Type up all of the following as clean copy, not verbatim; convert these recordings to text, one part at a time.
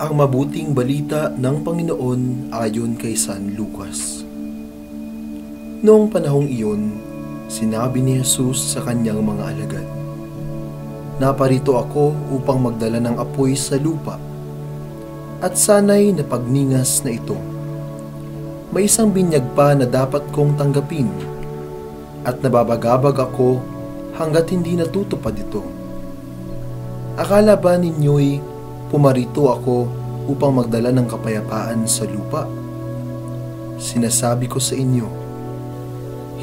Ang mabuting balita ng Panginoon ayon kay San Lucas. Noong panahong iyon, sinabi ni Jesus sa kanyang mga alagad, "Naparito ako upang magdala ng apoy sa lupa, at sana'y napagningas na ito. May isang binyag pa na dapat kong tanggapin, at nababagabag ako hanggat hindi natutupad ito. Akala ba ninyo'y pumarito ako upang magdala ng kapayapaan sa lupa? Sinasabi ko sa inyo,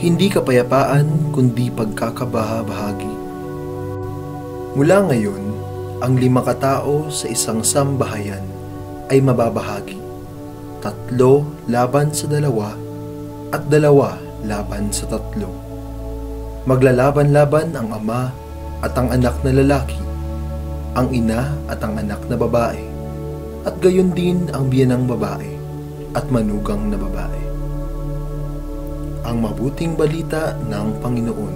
hindi kapayapaan kundi pagkakabaha-bahagi. Mula ngayon, ang 5 katao sa isang sambahayan ay mababahagi, 3 laban sa 2 at 2 laban sa 3. Maglalaban-laban ang ama at ang anak na lalaki, ang ina at ang anak na babae, at gayon din ang biyanang babae at manugang na babae." Ang mabuting balita ng Panginoon.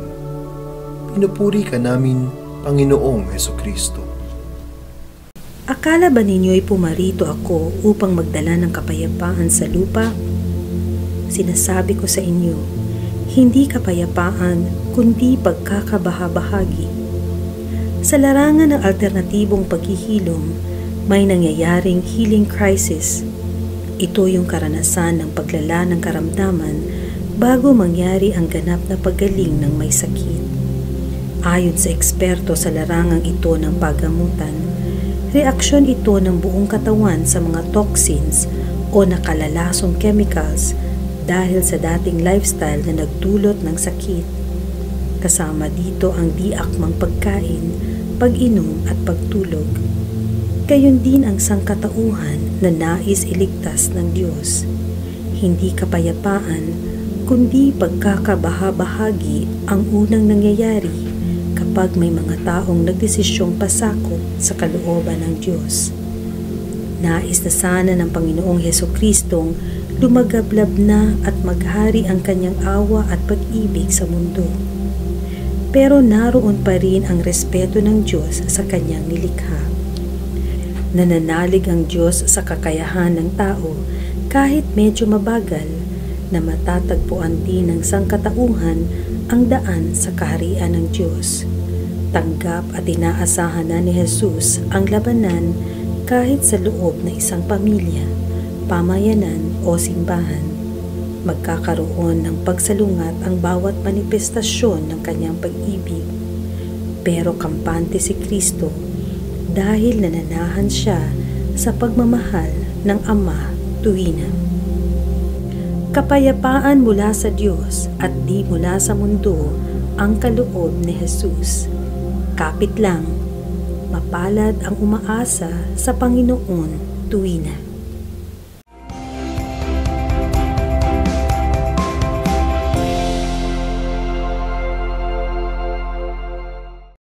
Pinupuri ka namin, Panginoong Hesukristo. Akala ba ninyo'y pumarito ako upang magdala ng kapayapaan sa lupa? Sinasabi ko sa inyo, hindi kapayapaan kundi pagkakabaha-bahagi. Sa larangan ng alternatibong paghihilom, may nangyayaring healing crisis. Ito yung karanasan ng paglala ng karamdaman bago mangyari ang ganap na paggaling ng may sakit. Ayon sa eksperto sa larangang ito ng paggamutan, reaksyon ito ng buong katawan sa mga toxins o nakalalasong chemicals dahil sa dating lifestyle na nagdulot ng sakit. Kasama dito ang di-akmang pagkain, pag-inom at pagtulog. Gayon din ang sangkatauhan na nais iligtas ng Diyos. Hindi kapayapaan, kundi pagkakabaha-bahagi ang unang nangyayari kapag may mga taong nagdesisyong pasakop sa kalooban ng Diyos. Nais na sana ng Panginoong Hesukristong lumagablab na at maghari ang kanyang awa at pag-ibig sa mundo. Pero naroon pa rin ang respeto ng Diyos sa kanyang nilikha. Nananalig ang Diyos sa kakayahan ng tao kahit medyo mabagal na matatagpuan din ng sangkatauhan ang daan sa kaharian ng Diyos. Tanggap at inaasahan na ni Jesus ang labanan kahit sa loob ng isang pamilya, pamayanan o simbahan. Magkakaroon ng pagsalungat ang bawat manifestasyon ng kanyang pag-ibig. Pero kampante si Kristo dahil nananahan siya sa pagmamahal ng Ama tuwina. Kapayapaan mula sa Diyos at di mula sa mundo ang kaloob ni Jesus. Kapit lang, mapalad ang umaasa sa Panginoon tuwina.